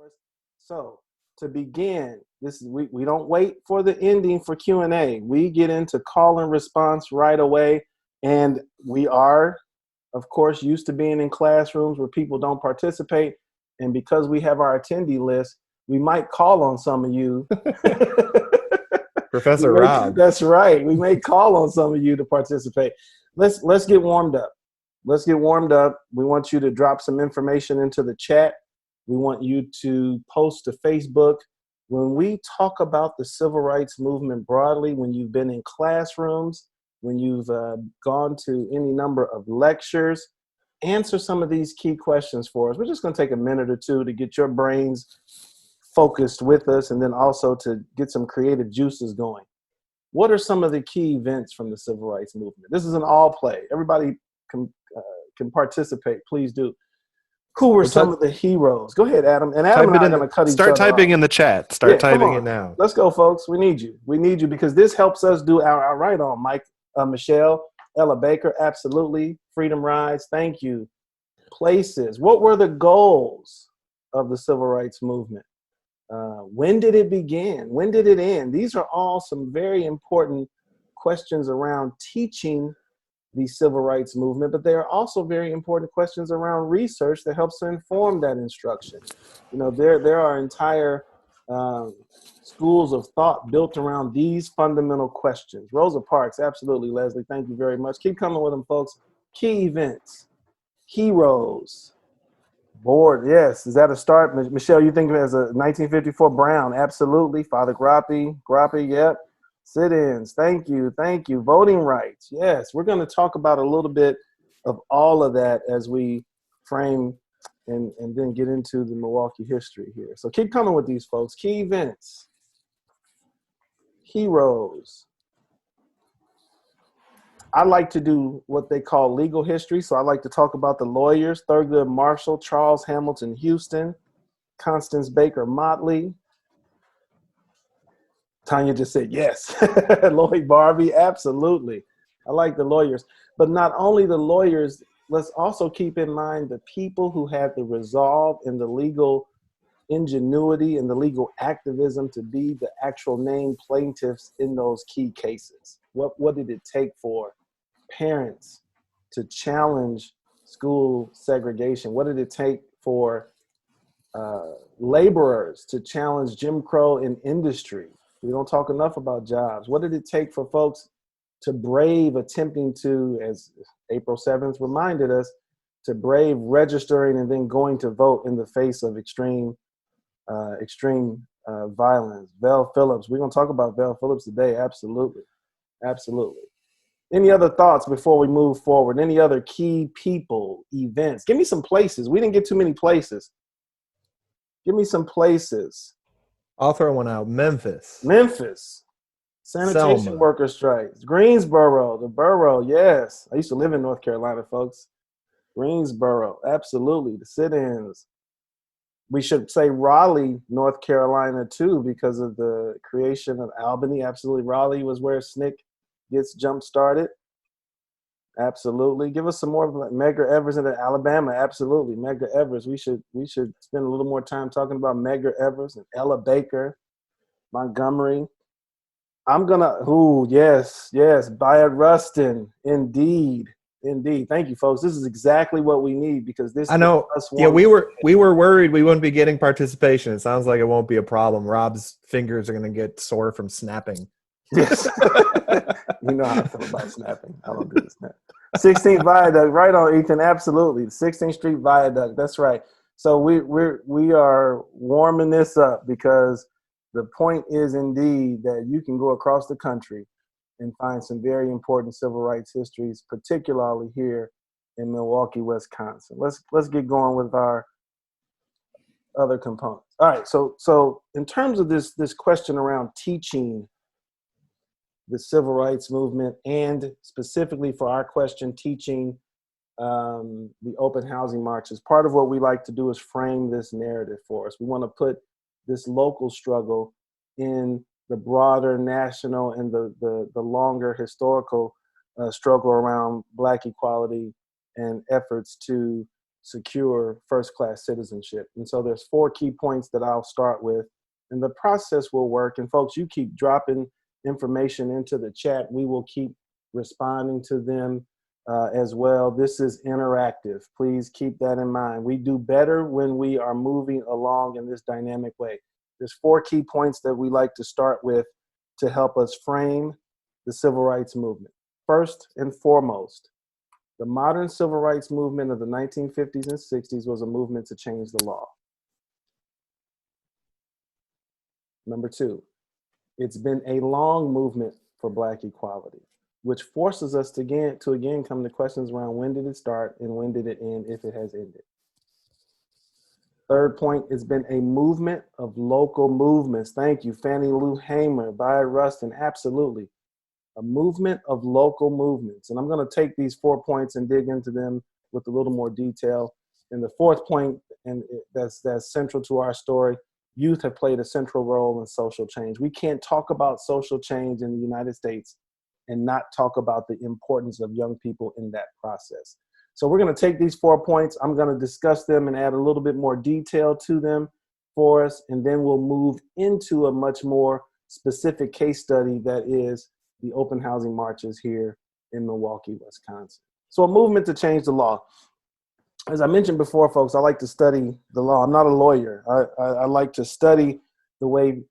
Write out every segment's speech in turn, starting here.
for us. So to begin, this is we don't wait for the ending for Q&A. We get into call and response right away. And we are, of course, used to being in classrooms where people don't participate. And because we have our attendee list, we might call on some of you. Professor Rob. That's right. We may call on some of you to participate. Let's get warmed up. Let's get warmed up. We want you to drop some information into the chat. We want you to post to Facebook. When we talk about the civil rights movement broadly, when you've been in classrooms, when you've gone to any number of lectures, answer some of these key questions for us. We're just going to take a minute or two to get your brains focused with us, and then also to get some creative juices going. What are some of the key events from the civil rights movement? This is an all play. Everybody can participate. Please do. Who were some of the heroes? Go ahead, Adam. And Adam and I are going to cut each other off. Start typing in the chat. Start typing it now. Let's go, folks. We need you. We need you because this helps us do our right on. Mike, Michelle, Ella Baker, absolutely. Freedom Rides, thank you. Places. What were the goals of the civil rights movement? When did it begin? When did it end? These are all some very important questions around teaching the civil rights movement, but they are also very important questions around research that helps to inform that instruction. You know, there are entire schools of thought built around these fundamental questions. Rosa Parks, absolutely, Leslie, thank you very much. Keep coming with them, folks. Key events, heroes, board, yes. Is that a start? Michelle, you think of it as a 1954 Brown? Absolutely. Father Grappi, yep. Sit-ins, thank you. Voting rights, yes. We're going to talk about a little bit of all of that as we frame and then get into the Milwaukee history here. So keep coming with these, folks. Key events, heroes. I like to do what they call legal history. So I like to talk about the lawyers: Thurgood Marshall, Charles Hamilton Houston, Constance Baker Motley. Tanya just said yes. Lloyd Barbie, absolutely. I like the lawyers. But not only the lawyers, let's also keep in mind the people who had the resolve and the legal ingenuity and the legal activism to be the actual named plaintiffs in those key cases. What did it take for parents to challenge school segregation? What did it take for laborers to challenge Jim Crow in industry? We don't talk enough about jobs. What did it take for folks to brave attempting to, as April 7th reminded us, to brave registering and then going to vote in the face of extreme violence? Vel Phillips, we're going to talk about Vel Phillips today. Absolutely. Any other thoughts before we move forward? Any other key people, events? Give me some places. We didn't get too many places. Give me some places. I'll throw one out. Memphis. Sanitation Selma. worker strikes. Greensboro, the borough, yes. I used to live in North Carolina, folks. Greensboro, absolutely. The sit-ins. We should say Raleigh, North Carolina, too, because of the creation of Albany. Absolutely. Raleigh was where SNCC gets jump-started. Absolutely. Give us some more. Medgar Evers in Alabama. Absolutely. Medgar Evers. We should spend a little more time talking about Medgar Evers and Ella Baker, Montgomery. Yes. Bayard Rustin. Indeed. Thank you, folks. This is exactly what we need because this. I know. Yeah, we were worried we wouldn't be getting participation. It sounds like it won't be a problem. Rob's fingers are going to get sore from snapping. Yes. You know how I feel about snapping. I don't do the snap. 16th Viaduct, right on, Ethan. Absolutely. 16th Street Viaduct. That's right. So we are warming this up because the point is indeed that you can go across the country and find some very important civil rights histories, particularly here in Milwaukee, Wisconsin. Let's get going with our other components. All right. So in terms of this question around teaching the civil rights movement, and specifically for our question, teaching the open housing marches. Part of what we like to do is frame this narrative for us. We want to put this local struggle in the broader national and the longer historical struggle around Black equality and efforts to secure first-class citizenship. And so there's 4 key points that I'll start with, and the process will work. And folks, you keep dropping information into the chat. We will keep responding to them as well. This is interactive. Please keep that in mind. We do better when we are moving along in this dynamic way. There's 4 key points that we like to start with to help us frame the civil rights movement. First and foremost, the modern civil rights movement of the 1950s and 60s was a movement to change the law. Number 2, it's been a long movement for Black equality, which forces us to again come to questions around when did it start and when did it end, if it has ended. Third point, it's been a movement of local movements. Thank you, Fannie Lou Hamer, Bayard Rustin, absolutely. A movement of local movements. And I'm going to take these 4 points and dig into them with a little more detail. And the fourth point, and that's central to our story, youth have played a central role in social change. We can't talk about social change in the United States and not talk about the importance of young people in that process. So we're going to take these 4 points. I'm going to discuss them and add a little bit more detail to them for us. And then we'll move into a much more specific case study that is the open housing marches here in Milwaukee, Wisconsin. So a movement to change the law. As I mentioned before, folks, I like to study the law. I'm not a lawyer. I like to study the way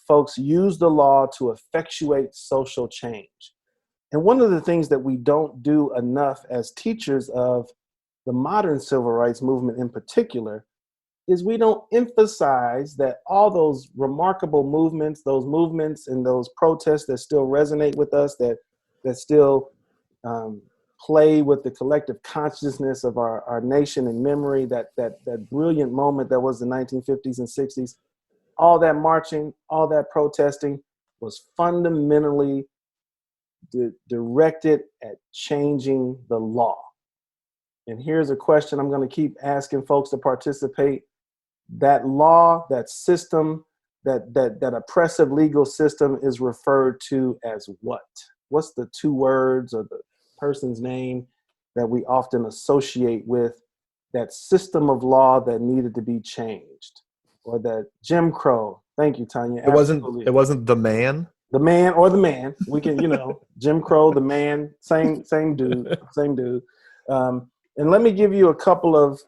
folks use the law to effectuate social change. And one of the things that we don't do enough as teachers of the modern civil rights movement in particular is we don't emphasize that all those remarkable movements, those movements and those protests that still resonate with us, that still play with the collective consciousness of our nation and memory, that brilliant moment that was the 1950s and 60s, all that marching, all that protesting was fundamentally directed at changing the law. And here's a question I'm going to keep asking folks to participate. That law, that system, that oppressive legal system is referred to as what? What's the 2 words or the person's name that we often associate with that system of law that needed to be changed? Or that Jim Crow. Thank you, Tanya. It wasn't the man. The man or the man. We can, Jim Crow, the man, same dude, same dude. And let me give you a couple of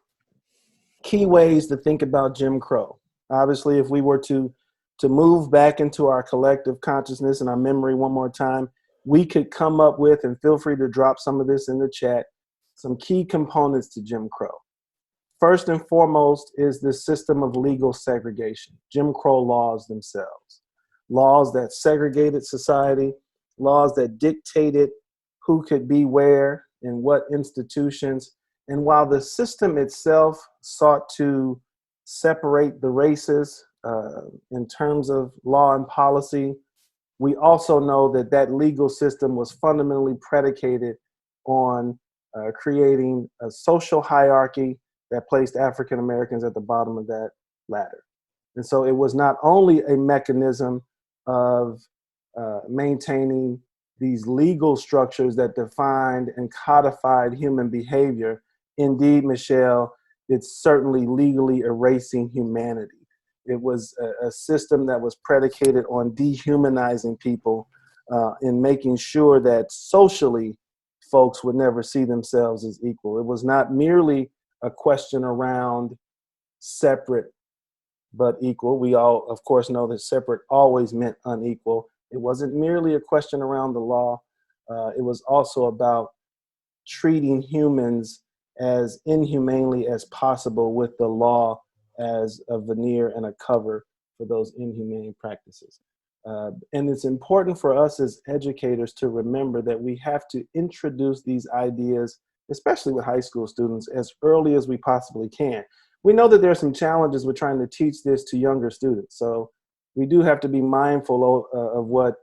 key ways to think about Jim Crow. Obviously, if we were to move back into our collective consciousness and our memory one more time, we could come up with, and feel free to drop some of this in the chat, some key components to Jim Crow. First and foremost is the system of legal segregation, Jim Crow laws themselves. Laws that segregated society, laws that dictated who could be where in what institutions. And while the system itself sought to separate the races in terms of law and policy, we also know that legal system was fundamentally predicated on creating a social hierarchy that placed African Americans at the bottom of that ladder. And so it was not only a mechanism of maintaining these legal structures that defined and codified human behavior. Indeed, Michelle, it's certainly legally erasing humanity. It was a system that was predicated on dehumanizing people and making sure that socially folks would never see themselves as equal. It was not merely a question around separate but equal. We all, of course, know that separate always meant unequal. It wasn't merely a question around the law. It was also about treating humans as inhumanely as possible, with the law as a veneer and a cover for those inhumane practices. And it's important for us as educators to remember that we have to introduce these ideas, especially with high school students, as early as we possibly can. We know that there are some challenges with trying to teach this to younger students. So we do have to be mindful of what,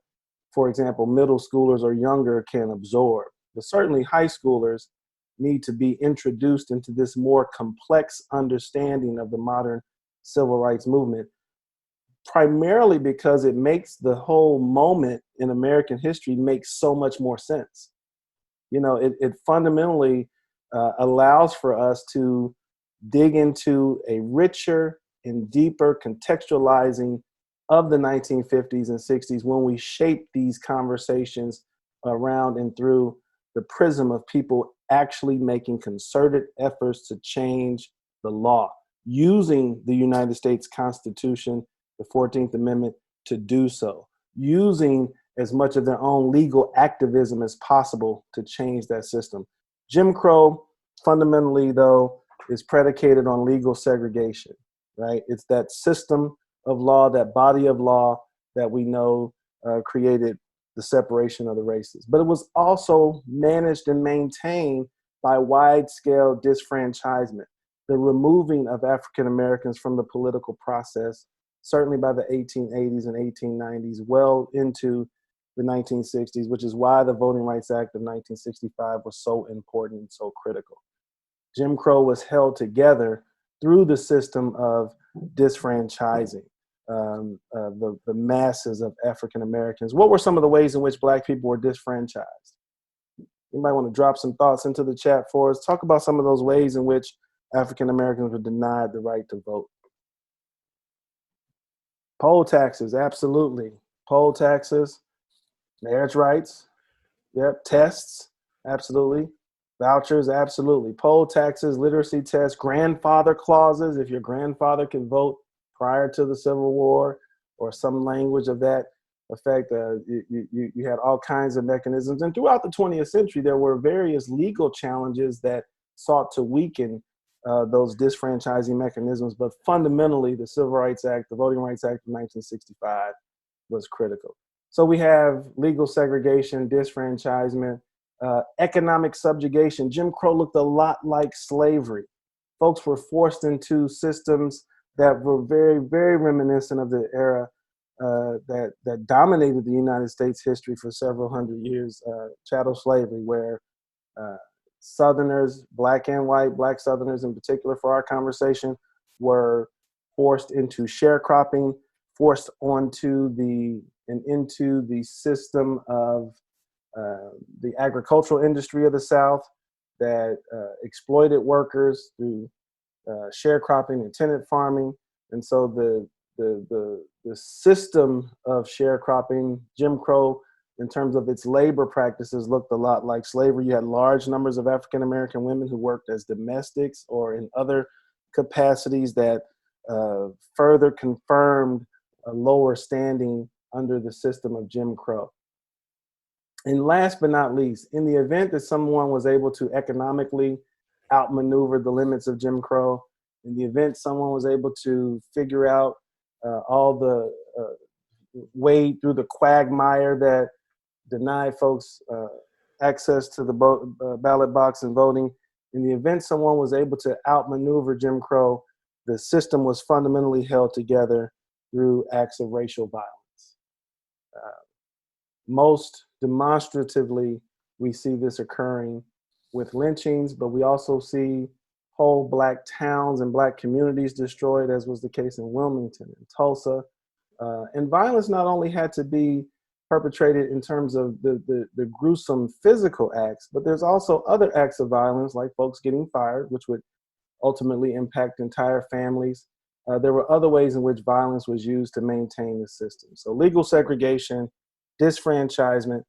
for example, middle schoolers or younger can absorb. But certainly high schoolers need to be introduced into this more complex understanding of the modern civil rights movement, primarily because it makes the whole moment in American history make so much more sense. You know, it fundamentally allows for us to dig into a richer and deeper contextualizing of the 1950s and 60s when we shape these conversations around and through the prism of people actually making concerted efforts to change the law, using the United States Constitution, the 14th Amendment, to do so, using as much of their own legal activism as possible to change that system. Jim Crow, fundamentally, though, is predicated on legal segregation, right? It's that system of law, that body of law that we know created the separation of the races. But it was also managed and maintained by wide-scale disfranchisement, the removing of African Americans from the political process, certainly by the 1880s and 1890s, well into the 1960s, which is why the Voting Rights Act of 1965 was so important and so critical. Jim Crow was held together through the system of disfranchising the masses of African Americans. What were some of the ways in which Black people were disfranchised? You might want to drop some thoughts into the chat for us. Talk about some of those ways in which African Americans were denied the right to vote. Poll taxes, absolutely. Poll taxes, marriage rights, yep, tests, absolutely. Vouchers, absolutely. Poll taxes, literacy tests, grandfather clauses, if your grandfather can vote prior to the Civil War or some language of that effect. You had all kinds of mechanisms. And throughout the 20th century, there were various legal challenges that sought to weaken those disfranchising mechanisms. But fundamentally, the Civil Rights Act, the Voting Rights Act of 1965 was critical. So we have legal segregation, disfranchisement, economic subjugation. Jim Crow looked a lot like slavery. Folks were forced into systems that were very, very reminiscent of the era that dominated the United States history for several hundred years, chattel slavery, where Southerners, Black and white, Black Southerners in particular for our conversation, were forced into sharecropping, forced onto into the system of the agricultural industry of the South that exploited workers through sharecropping and tenant farming. And so the system of sharecropping, Jim Crow, in terms of its labor practices, looked a lot like slavery. You had large numbers of African American women who worked as domestics or in other capacities that further confirmed a lower standing under the system of Jim Crow. And last but not least, in the event that someone was able to economically outmaneuver the limits of Jim Crow, in the event someone was able to figure out all the way through the quagmire that denied folks access to the ballot box and voting, in the event someone was able to outmaneuver Jim Crow, the system was fundamentally held together through acts of racial violence. Most demonstratively, we see this occurring with lynchings, but we also see whole Black towns and Black communities destroyed, as was the case in Wilmington and Tulsa. And violence not only had to be perpetrated in terms of the gruesome physical acts, but there's also other acts of violence, like folks getting fired, which would ultimately impact entire families. There were other ways in which violence was used to maintain the system. So legal segregation, disfranchisement,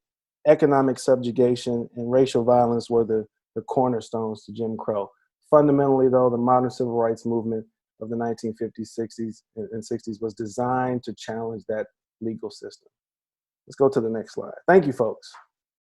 economic subjugation, and racial violence were the cornerstones to Jim Crow. Fundamentally, though, the modern civil rights movement of the 1950s, 60s, and 60s was designed to challenge that legal system. Let's go to the next slide. Thank you, folks.